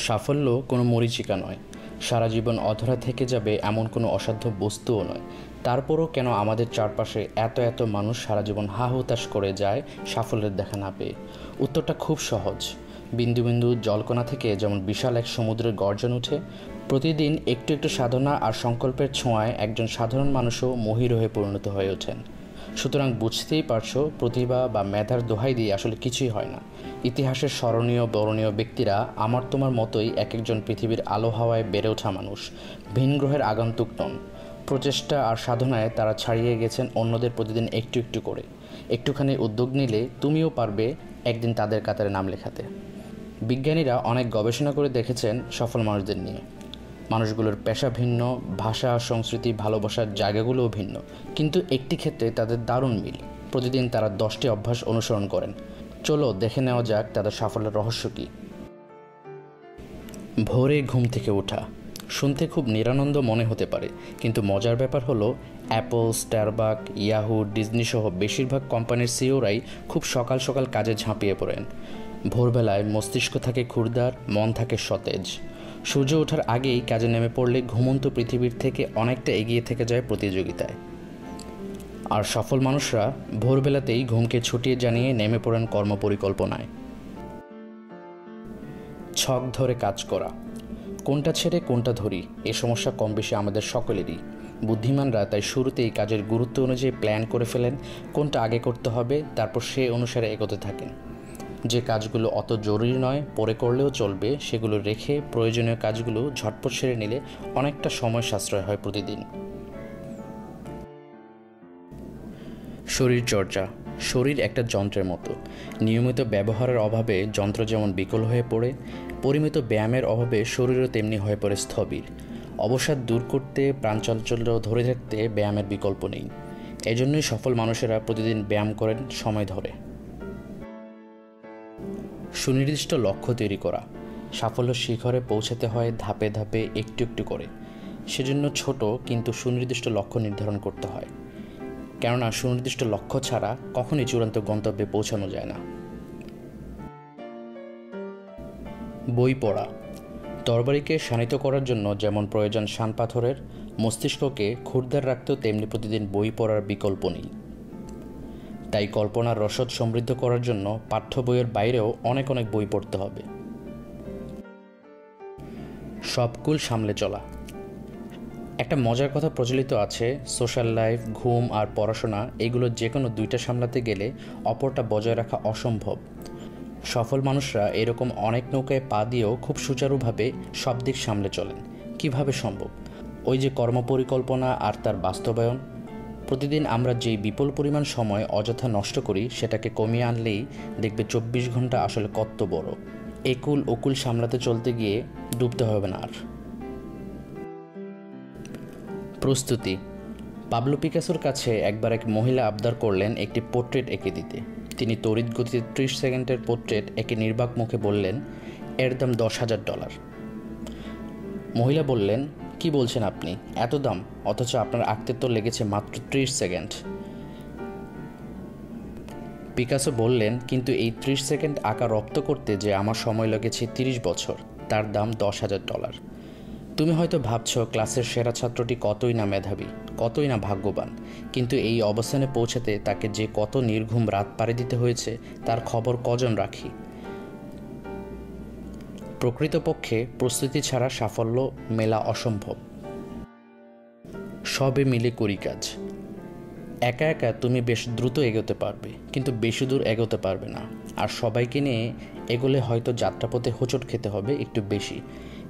সাফল্য কোনো মরীচিকা নয়, সারা জীবন অধরা থেকে যাবে এমন কোনো অসাধ্য বস্তুও নয়। তারপরও কেন আমাদের চারপাশে এত এত মানুষ সারা জীবন হা হুতাশ করে যায় সাফল্যের দেখা না পেয়ে? উত্তরটা খুব সহজ। বিন্দু বিন্দু জলকণা থেকে যেমন বিশাল এক সমুদ্রের গর্জন উঠে, প্রতিদিন একটু একটু সাধনা আর সংকল্পের ছোঁয়ায় একজন সাধারণ মানুষও মহির হয়ে পরিণত হয়ে ওঠেন। সুতরাং বুঝতেই পারছো, প্রতিভা বা মেধার দোহাই দিয়ে আসলে কিছুই হয় না। ইতিহাসের স্মরণীয় বরণীয় ব্যক্তিরা আমার তোমার মতোই এক একজন পৃথিবীর আলো হাওয়ায় বেড়ে ওঠা মানুষ, ভিন গ্রহের আগন্তুক নন। প্রচেষ্টা আর সাধনায় তারা ছাড়িয়ে গেছেন অন্যদের প্রতিদিন একটু একটু করে। একটুখানি উদ্যোগ নিলে তুমিও পারবে একদিন তাদের কাতারে নাম লেখাতে। বিজ্ঞানীরা অনেক গবেষণা করে দেখেছেন সফল মানুষদের নিয়ে। মানুষগুলোর পেশা ভিন্ন, ভাষা, সংস্কৃতি, ভালোবাসার জায়গাগুলোও ভিন্ন, কিন্তু একটি ক্ষেত্রে তাদের দারুণ মিল। প্রতিদিন তারা 10টি অভ্যাস অনুসরণ করেন। চলো দেখে নেওয়া যাক তাদের সাফল্যের রহস্য কী। ভোরে ঘুম থেকে ওঠা শুনতে খুব নিরানন্দ মনে হতে পারে, কিন্তু মজার ব্যাপার হলো অ্যাপল, স্টারবাক, ইয়াহু, ডিজনি সহ বেশিরভাগ কোম্পানির সিইওরাই খুব সকাল সকাল কাজে ঝাঁপিয়ে পড়েন। ভোরবেলায় মস্তিষ্ক থাকে ক্ষুরদার, মন থাকে সতেজ। সূর্য ওঠার আগেই কাজে নেমে পড়লে ঘুমন্ত পৃথিবীর থেকে অনেকটা এগিয়ে থেকে যায় প্রতিযোগিতায়। আর সফল মানুষরা ভোরবেলাতেই ঘুমকে ছুটিয়ে জানিয়ে নেমে পড়েন কর্মপরিকল্পনায়। ছক ধরে কাজ করা, কোনটা ছেড়ে কোনটা ধরি, এ সমস্যা কম বেশি আমাদের সকলেরই। বুদ্ধিমানরা তাই শুরুতেই কাজের গুরুত্ব অনুযায়ী প্ল্যান করে ফেলেন কোনটা আগে করতে হবে, তারপর সে অনুসারে এগোতে থাকেন। যে কাজগুলো অত জরুরি নয়, পরে করলেও চলবে, সেগুলো রেখে প্রয়োজনীয় কাজগুলো ঝটপট সেরে নিলে অনেকটা সময় সাশ্রয় হয় প্রতিদিন। শরীরচর্চা, শরীর একটা যন্ত্রের মতো। নিয়মিত ব্যবহারের অভাবে যন্ত্র যেমন বিকল হয়ে পড়ে, পরিমিত ব্যায়ামের অভাবে শরীরও তেমনি হয়ে পড়ে স্থবির। অবসাদ দূর করতে, প্রাণচাঞ্চল্য ধরে রাখতে ব্যায়ামের বিকল্প নেই। এজন্যই সফল মানুষেরা প্রতিদিন ব্যায়াম করেন সময় ধরে। সুনির্দিষ্ট লক্ষ্য তৈরি করা, সাফল্য শিখরে পৌঁছাতে হয় ধাপে ধাপে, একটু একটু করে। সেজন্য ছোট কিন্তু সুনির্দিষ্ট লক্ষ্য নির্ধারণ করতে হয়, কেননা সুনির্দিষ্ট লক্ষ্য ছাড়া কখনই চূড়ান্ত গন্তব্যে পৌঁছানো যায় না। বই পড়া, তরবারিকে শানিত করার জন্য যেমন প্রয়োজন শান পাথরের, মস্তিষ্ককে ক্ষুরদার রাখতেও তেমনি প্রতিদিন বই পড়ার বিকল্প নেই। তাই কল্পনার রসদ সমৃদ্ধ করার জন্য পাঠ্য বইয়ের বাইরেও অনেক অনেক বই পড়তে হবে। সবকুল সামলে চলা, একটা মজার কথা প্রচলিত আছে, সোশ্যাল লাইফ, ঘুম আর পড়াশোনা, এগুলো যে কোনো দুইটা সামলাতে গেলে অপরটা বজায় রাখা অসম্ভব। সফল মানুষরা এরকম অনেক নৌকায় পা দিয়েও খুব সুচারুভাবে সব দিক সামলে চলেন। কিভাবে সম্ভব? ওই যে কর্মপরিকল্পনা আর তার বাস্তবায়ন। প্রতিদিন আমরা যেই বিপুল পরিমাণ সময় অযথা নষ্ট করি, সেটাকে কমিয়ে আনলেই দেখবে 24 ঘন্টা আসলে কত বড়। একুল ওকুল সামলাতে চলতে গিয়ে ডুবতে হবে না আর। প্রস্তুতি, পাবলো পিকাসোর কাছে একবার এক মহিলা আবদার করলেন একটি পোর্ট্রেট এঁকে দিতে। তিনি তড়িৎ গতিতে 30 সেকেন্ডের পোর্ট্রেট এঁকে নির্বাক মুখে বললেন, এর দাম $10,000। মহিলা বললেন, কি বলছেন আপনি, এত দাম? অথচ আপনার আঁকতে তো লেগেছে মাত্র 30 সেকেন্ড। পিকাসো বললেন, কিন্তু এই 30 সেকেন্ড আঁকা রপ্ত করতে যে আমার সময় লেগেছে 30 বছর, তার দাম $10,000। তুমি হয়তো ভাবছো ক্লাসের সেরা ছাত্রটি কতই না মেধাবী, কতই না ভাগ্যবান, কিন্তু এই অবস্থানে পৌঁছাতে তাকে যে কত নির্ঘুম রাত পাড়ি দিতে হয়েছে তার খবর কজন রাখি। প্রকৃতপক্ষে প্রস্তুতি ছাড়া সাফল্য মেলা অসম্ভব। সবে মিলে করি কাজ, একা একা তুমি বেশ দ্রুত এগোতে পারবে, কিন্তু বেশি দূর এগোতে পারবে না। আর সবাইকে নিয়ে এগোলে হয়তো যাত্রাপথে হোঁচট খেতে হবে একটু বেশি,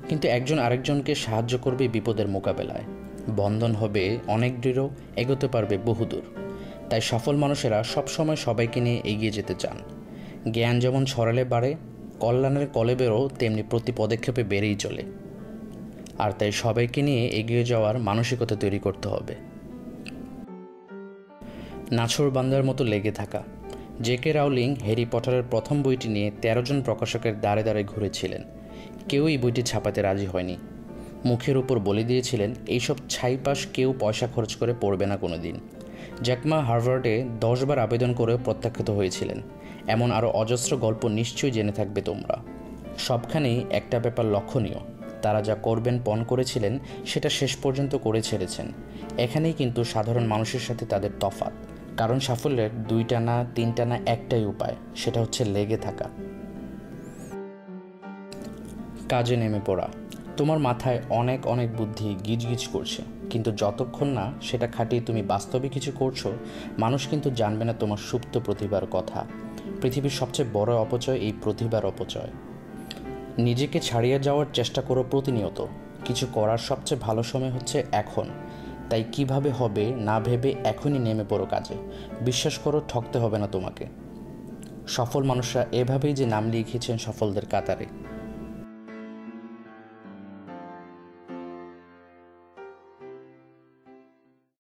কিন্তু একজন আরেকজনকে সাহায্য করবে বিপদের মোকাবেলায়। বন্ধন হবে অনেক দৃঢ়, এগোতে পারবে বহুদূর। তাই সফল মানুষেরা সবসময় সবাইকে নিয়ে এগিয়ে যেতে চান। জ্ঞান যেমন ছড়ালে বাড়ে, কল্যাণের কলেবেরও তেমনি প্রতি পদক্ষেপে বেড়েই চলে। আর তাই সবাইকে নিয়ে এগিয়ে যাওয়ার মানসিকতা তৈরি করতে হবে। নাছোড় বান্দার মতো লেগে থাকা, জে.কে. রাউলিং হ্যারি পটারের প্রথম বইটি নিয়ে 13 জন প্রকাশকের দ্বারে দ্বারে ঘুরেছিলেন। কেউই বইটি ছাপাতে রাজি হয়নি। মুখের উপর বলে দিয়েছিলেন এইসব ছাইপাশ কেউ পয়সা খরচ করে পড়বে না কোনো দিন। জ্যাকমা হার্ভার্ডে 10 বার আবেদন করেও প্রত্যাখ্যাত হয়েছিলেন। এমন আরও অজস্র গল্প নিশ্চয়ই জেনে থাকবে তোমরা। সবখানেই একটা ব্যাপার লক্ষণীয়, তারা যা করবেন পণ করেছিলেন সেটা শেষ পর্যন্ত করে ছেড়েছেন। এখানেই কিন্তু সাধারণ মানুষের সাথে তাদের তফাৎ। কারণ সাফল্যের 2টা না 3টা না একটাই উপায়, সেটা হচ্ছে লেগে থাকা, কাজে নেমে পড়া। তোমার মাথায় অনেক অনেক বুদ্ধি গিজগিজ করছে, কিন্তু যতক্ষণ না সেটা খাটিয়ে তুমি বাস্তবে কিছু করছো, মানুষ কিন্তু জানবে না তোমার সুপ্ত প্রতিভার কথা। পৃথিবীর সবচেয়ে বড় অপচয় এই প্রতিভার অপচয়। নিজেকে ছাড়িয়ে যাওয়ার চেষ্টা করো প্রতিনিয়ত। কিছু করার সবচেয়ে ভালো সময় হচ্ছে এখন। তাই কিভাবে হবে না ভেবে এখনই নেমে পড়ো কাজে। বিশ্বাস করো, ঠকতে হবে না তোমাকে। সফল মানুষরা এভাবেই যে নাম লিখিয়েছেন সফলদের কাতারে।